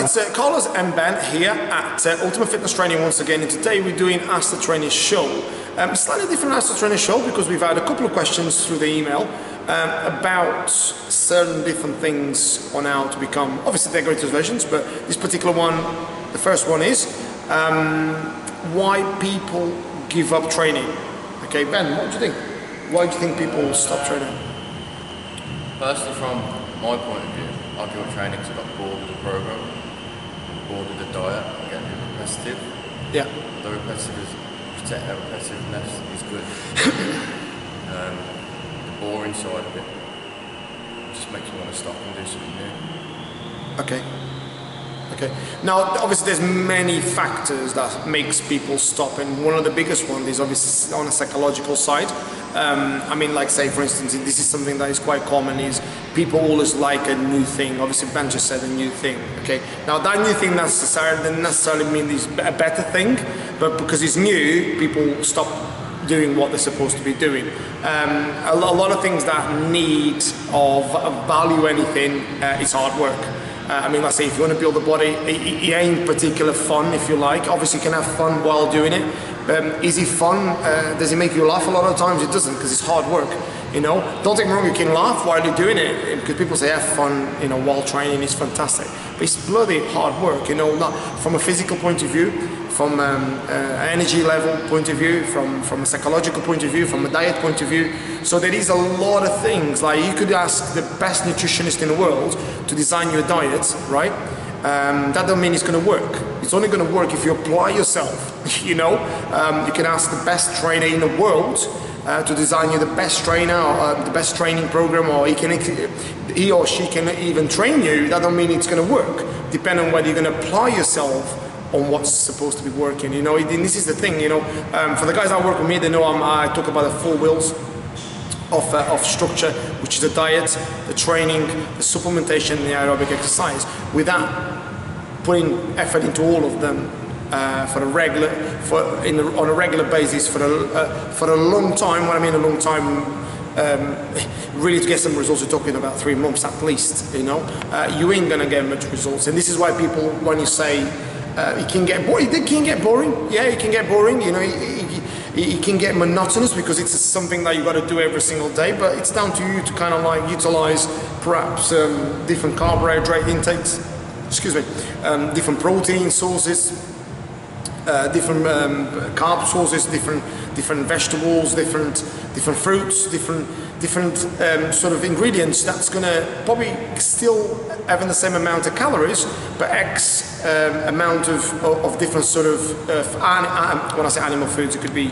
It's Carlos and Ben here at Ultimate Fitness Training once again, and today we're doing Ask the Trainer show. Slightly different Ask the Trainer show because we've had a couple of questions through the email about certain different things on how to become, obviously they're greatest versions, but this particular one, the first one is why people give up training. Okay, Ben, what do you think? Why do you think people stop training? Personally, from my point of view, I give up training because I got bored with the program, bored with the diet, I'm getting a bit repetitive. Yeah. The repetitiveness is good. The boring side of it just makes me want to stop and do something new. Okay. Okay. Now, obviously, there's many factors that makes people stop, and one of the biggest ones is obviously on a psychological side. I mean, like, say, for instance, this is something that is quite common, is people always like a new thing. Obviously, Ben just said a new thing, okay? Now, that new thing doesn't necessarily mean it's a better thing, but because it's new, people stop doing what they're supposed to be doing. A lot of things that need of value anything is hard work. I mean, let's say if you want to build a body, it ain't particular fun, if you like. Obviously, you can have fun while doing it. Is it fun? Does it make you laugh? A lot of times it doesn't, because it's hard work. You know, don't take me wrong, you can laugh while you're doing it, because people say have fun, you know, while training is fantastic. But it's bloody hard work, you know, not from a physical point of view, from an energy level point of view, from a psychological point of view, from a diet point of view. So there is a lot of things. Like, you could ask the best nutritionist in the world to design your diet, right? That doesn't mean it's going to work. It's only going to work if you apply yourself, you know. You can ask the best trainer in the world to design you the best trainer or the best training program, or he or she can even train you. That don't mean it's going to work, depending on whether you're going to apply yourself on what's supposed to be working, you know. And this is the thing, you know, for the guys that work with me, they know I talk about the 4 wheels of structure, which is the diet, the training, the supplementation, and the aerobic exercise, without putting effort into all of them on a regular basis for a long time. What I mean a long time, really to get some results, you're talking about 3 months at least, you know. You ain't gonna get much results, and this is why people, when you say it can get boring, it can get boring. Yeah, it can get boring, you know. It can get monotonous because it's something that you got to do every single day, but it's down to you to kind of like utilize perhaps different carbohydrate intakes, different protein sources, different carb sources, different vegetables, different fruits, different sort of ingredients that's going to probably still having the same amount of calories, but X amount of different sort of when I say animal foods, it could be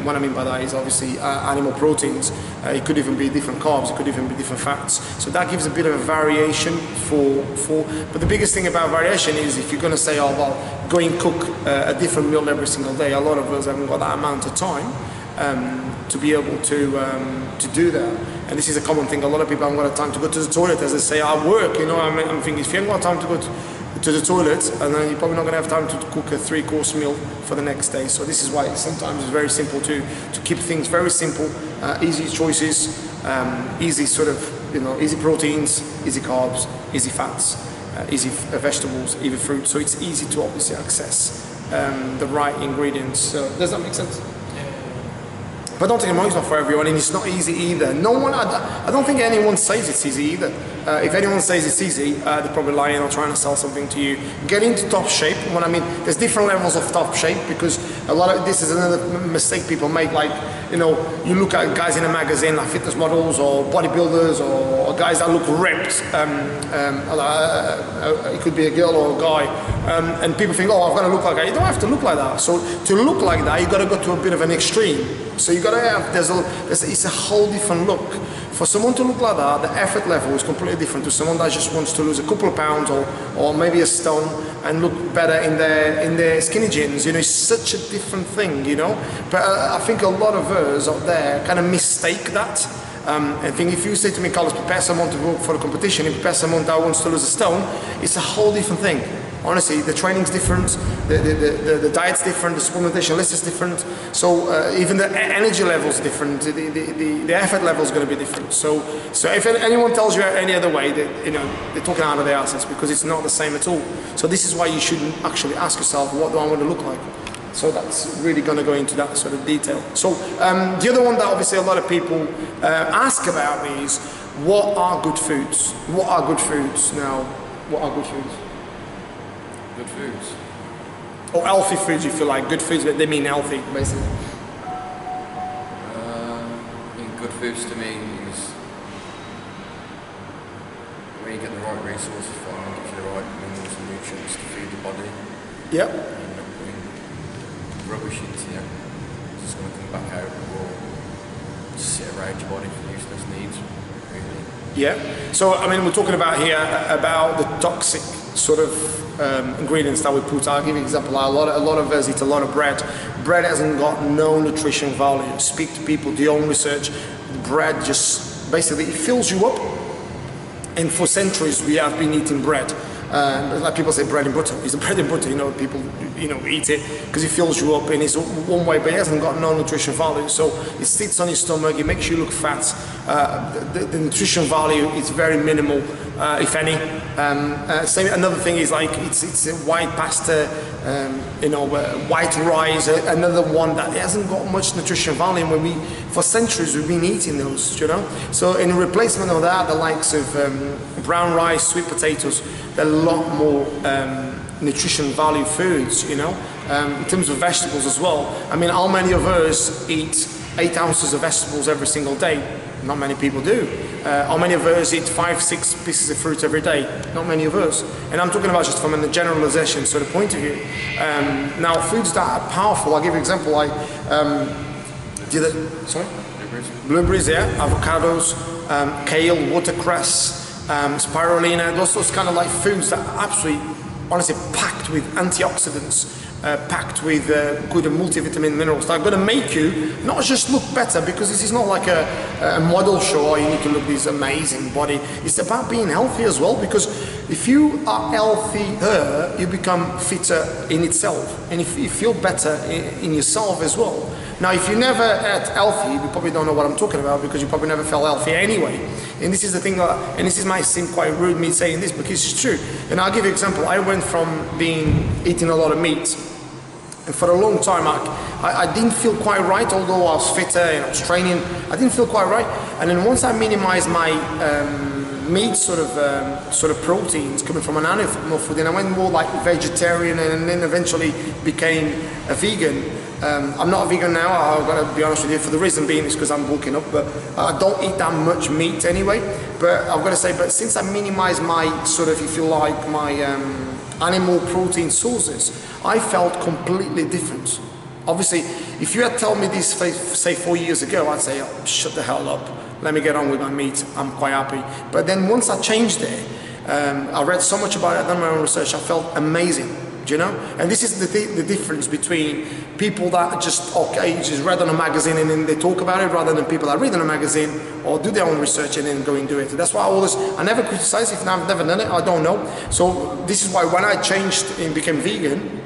what I mean by that is obviously animal proteins. It could even be different carbs, it could even be different fats. So that gives a bit of a variation but the biggest thing about variation is if you're going to say, oh well, go and cook a different meal every single day. A lot of us haven't got that amount of time to be able to do that. And this is a common thing. A lot of people haven't got time to go to the toilet, as they say, I work, you know. I'm thinking, if you haven't got time to go to the toilet, and then you're probably not going to have time to cook a 3-course meal for the next day. So this is why sometimes it's very simple to keep things very simple, easy choices, easy sort of, you know, easy proteins, easy carbs, easy fats, easy vegetables, easy fruit. So it's easy to obviously access the right ingredients. So does that make sense? But don't take it wrong, it's not for everyone, and it's not easy either. No one, I don't think anyone says it's easy either. If anyone says it's easy, they're probably lying or trying to sell something to you. Get into top shape. What I mean, there's different levels of top shape, because a lot of this is another mistake people make. Like, you know, you look at guys in a magazine like fitness models or bodybuilders or guys that look ripped. It could be a girl or a guy, and people think, oh, I've got to look like that. You don't have to look like that. So to look like that, you've got to go to a bit of an extreme. So you got to have, it's a whole different look. For someone to look like that, the effort level is completely different to someone that just wants to lose a couple of pounds or maybe a stone and look better in their skinny jeans. You know, it's such a different thing, you know. But I think a lot of us out there kind of mistake that. I think if you say to me, Carlos, prepare someone to go for a competition, and prepare someone that wants to lose a stone, it's a whole different thing. honestly, the training's different, the diet's different, the supplementation list is different. So even the energy level's different, the effort level is going to be different. So if anyone tells you any other way, that, you know, they're talking out of their asses, because it's not the same at all. So this is why you shouldn't actually ask yourself, what do I want to look like? So that's really going to go into that sort of detail. So the other one that obviously a lot of people ask about me is, what are good foods? What are good foods now? What are good foods? Good foods? Or healthy foods, if you like. Good foods, but they mean healthy, basically. I mean, good foods to me is where you get the right resources from, and gives you the right minerals and nutrients to feed the body. Yep. Rubbish into you, it's just going to come back out or just sit around your body for useless needs, really. Yeah, so I mean, we're talking about here about the toxic sort of ingredients that we put. I'll give you an example. A lot of us eat a lot of bread. Bread hasn't got no nutrition value. Speak to people, do your own research. Bread just basically, it fills you up, and for centuries we have been eating bread. Like people say, bread and butter. It's the bread and butter, you know, people, you know, eat it because it fills you up, and it's one way, but it hasn't got no nutrition value. So it sits on your stomach, it makes you look fat. The nutrition value is very minimal, if any. Another thing is like, it's a white pasta, you know, white rice, another one that hasn't got much nutrition value, and for centuries we've been eating those, you know. So in replacement of that, the likes of brown rice, sweet potatoes, they're a lot more nutrition value foods, you know. In terms of vegetables as well, I mean, how many of us eat 8 ounces of vegetables every single day? Not many people do. How many of us eat 5-6 pieces of fruit every day? Not many of us. And I'm talking about just from a generalization sort of point of view. Now, foods that are powerful, I'll give you an example. Sorry? Blueberries, yeah. Avocados, kale, watercress, spirulina, those kind of like foods that are absolutely, honestly, packed with antioxidants, packed with good multivitamin minerals that are going to make you not just look better, because this is not like a model show or you need to look this amazing body. It's about being healthy as well, because if you are healthier, you become fitter in itself, and if you feel better in yourself as well. Now, if you never ate healthy, you probably don't know what I'm talking about, because you probably never felt healthy anyway. And this is the thing, and this might seem quite rude me saying this, because it's true. And I'll give you an example. I went from eating a lot of meat, and for a long time I didn't feel quite right, although I was fitter and I was training. I didn't feel quite right. And then once I minimized my meat sort of proteins coming from an animal food, and I went more like vegetarian, and then eventually became a vegan. I'm not a vegan now, I'm going to be honest with you, for the reason being is because I'm bulking up, but I don't eat that much meat anyway. But I've got to say, but since I minimized my sort of, if you like, my animal protein sources, I felt completely different. Obviously, if you had told me this, say 4 years ago, I'd say, oh, shut the hell up, let me get on with my meat, I'm quite happy. But then once I changed it, I read so much about it, I've done my own research, I felt amazing. You know, and this is the difference between people that just read on a magazine and then they talk about it, rather than people that read on a magazine or do their own research and then go and do it. That's why I never criticize if I've never done it, I don't know. So this is why when I changed and became vegan,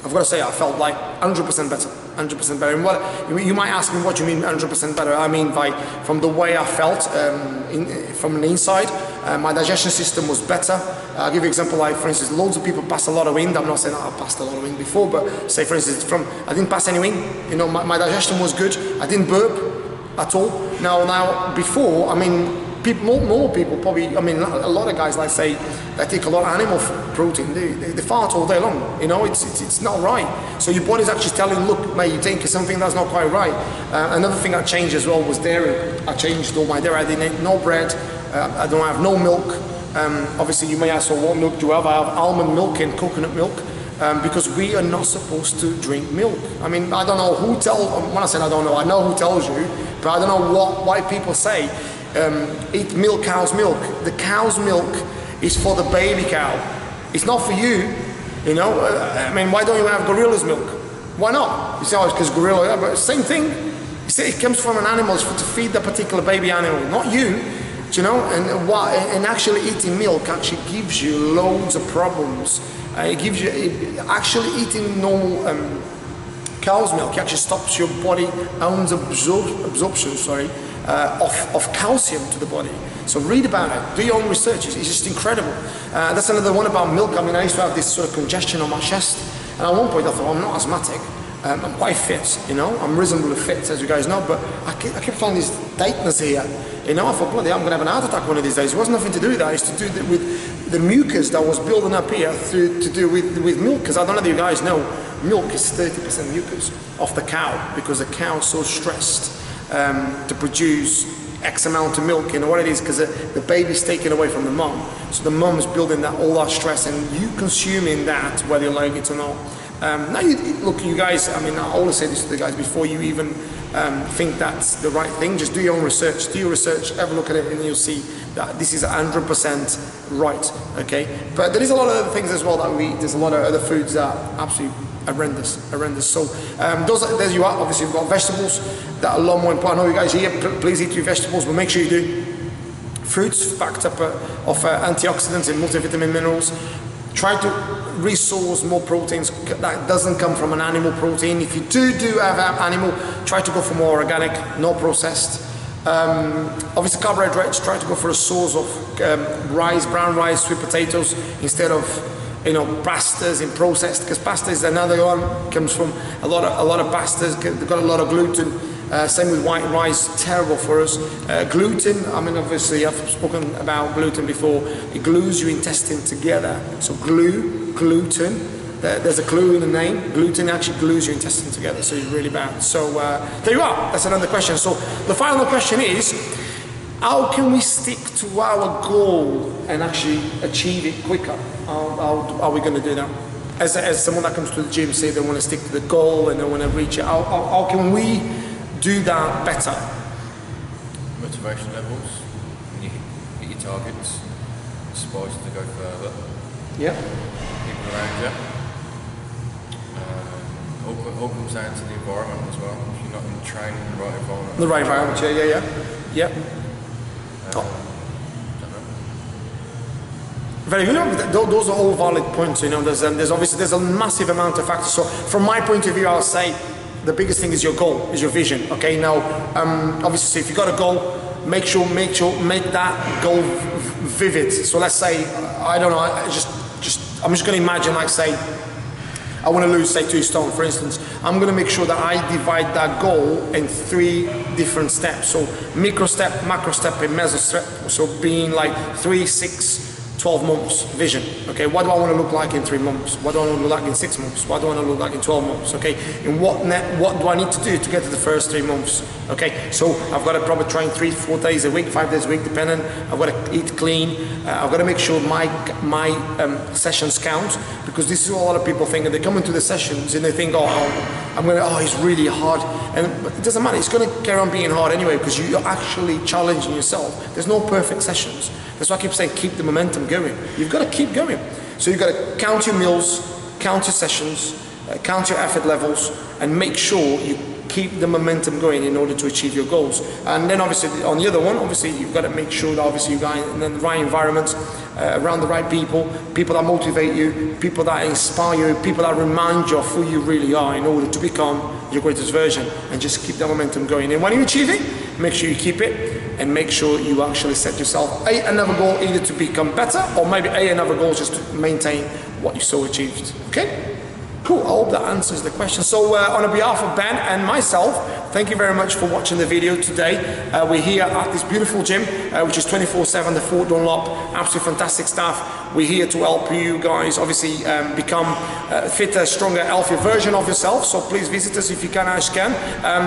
I've got to say I felt like 100% better, 100% better. And what you might ask me, what do you mean 100% better? I mean, from the way I felt from the inside, my digestion system was better. I'll give you an example, like for instance, loads of people pass a lot of wind. I'm not saying I passed a lot of wind before, but say for instance, I didn't pass any wind. You know, my digestion was good. I didn't burp at all. Now before, I mean, more people probably, I mean, a lot of guys, like say, they take a lot of animal protein, they fart all day long, you know, it's not right. So your body's actually telling, look, mate, you're taking something that's not quite right. Another thing I changed as well was dairy. I changed all my dairy. I didn't eat no bread, I don't have no milk. Obviously you may ask, well, what milk do you have? I have almond milk and coconut milk. Because we are not supposed to drink milk. I mean, I don't know who when I said I don't know, I know who tells you, but I don't know why people say, eat milk, cow's milk. The cow's milk is for the baby cow. It's not for you, you know. I mean, why don't you have gorilla's milk? Why not? You say, oh, it's because gorilla, but same thing. You say it comes from an animal, it's to feed the particular baby animal, not you. You know, and actually eating milk actually gives you loads of problems It gives you, actually eating normal cow's milk actually stops your body own absorption, of calcium to the body. So read about it, do your own research, it's just incredible. That's another one about milk. I mean, I used to have this sort of congestion on my chest, and at one point I thought, I'm not asthmatic, I'm quite fit, you know, I'm reasonably fit, as you guys know, but I kept finding this tightness here, you know. I thought, bloody hell, I'm going to have an heart attack one of these days. It was nothing to do with that, it's to do with the mucus that was building up here to do with milk, because I don't know if you guys know, milk is 30% mucus of the cow, because the cow is so stressed to produce X amount of milk. You know what it is, because the baby's taken away from the mom, so the mom's building all that stress, and you consuming that whether you like it or not. Now look, you guys, I mean, I always say this to the guys, before you even think that's the right thing, just do your own research, have a look at it, and you'll see that this is 100% right, okay? But there is a lot of other things as well that we eat. There's a lot of other foods that are absolutely horrendous. So there you are. Obviously, you've got vegetables that are a lot more important. I know you guys here, please eat your vegetables, but make sure you do. Fruits packed up of antioxidants and multivitamin minerals. Try to resource more proteins that doesn't come from an animal protein. If you do have animal, try to go for more organic, no processed. Obviously carbohydrates, try to go for a source of rice, brown rice, sweet potatoes, instead of, you know, pastas and processed, because pasta is another one, comes from a lot of pastas, they've got a lot of gluten. Same with white rice, terrible for us. Gluten, I mean, obviously I've spoken about gluten before. It glues your intestine together. So gluten, there's a clue in the name. Gluten actually glues your intestine together, so it's really bad. So there you are, that's another question. So the final question is, how can we stick to our goal and actually achieve it quicker? How are we going to do that? As someone that comes to the gym, say they want to stick to the goal and they want to reach it, how can we do that better? Motivation levels, when you hit your targets, inspires you to go further. Yeah. People around you. All comes down to the environment as well. If you're not in training in the right environment. The right environment, yeah. Very good. Those are all valid points. You know, there's obviously a massive amount of factors. So from my point of view, I'll say the biggest thing is your goal, is your vision. Okay. Now, obviously, if you got a goal, make that goal vivid. So let's say, I don't know, I'm just going to imagine, like, say, I want to lose, say, 2 stone, for instance. I'm going to make sure that I divide that goal in 3 different steps. So micro step, macro step, and meso step. So being like 3, 6, 12 months vision. Okay, what do I want to look like in 3 months? What do I want to look like in 6 months? What do I want to look like in 12 months? Okay, and what do I need to do to get to the first 3 months? Okay, so I've got to probably train 3-4 days a week, 5 days a week, depending. I've got to eat clean. I've got to make sure my sessions count, because this is what a lot of people think. And they come into the sessions and they think, oh, it's really hard. But it doesn't matter. It's going to carry on being hard anyway, because you're actually challenging yourself. There's no perfect sessions. That's why I keep saying, keep the momentum going. You've got to keep going. So you've got to count your meals, count your sessions, count your effort levels, and make sure you keep the momentum going in order to achieve your goals. And then obviously on the other one, obviously you've got to make sure that obviously you're in the right environment, around the right people that motivate you, people that inspire you, people that remind you of who you really are, in order to become your greatest version, and just keep that momentum going. And when you achieve it, make sure you keep it, and make sure you actually set yourself another goal, either to become better, or maybe another goal just to maintain what you so achieved. Okay? Cool, I hope that answers the question. So on behalf of Ben and myself, thank you very much for watching the video today. We're here at this beautiful gym, which is 24/7, the Fort Dunlop, absolutely fantastic staff. We're here to help you guys obviously become a fitter, stronger, healthier version of yourself. So please visit us if you can, as you can.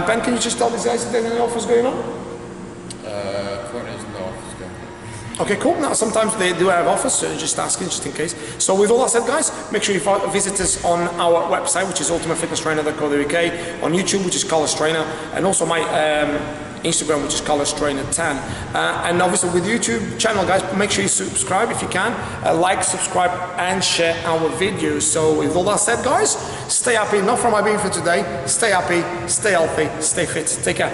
Ben, can you just tell these guys if there's any offers going on? Okay, cool. Now, sometimes they do have offers, so just asking, just in case. So with all that said, guys, make sure you visit us on our website, which is ultimatefitnesstrainer.co.uk, on YouTube, which is Carlos Trainer, and also my Instagram, which is Carlos Trainer 10. And obviously with YouTube channel, guys, make sure you subscribe if you can. Like, subscribe, and share our videos. So with all that said, guys, stay happy. Not from my being for today. Stay happy, stay healthy, stay fit. Take care.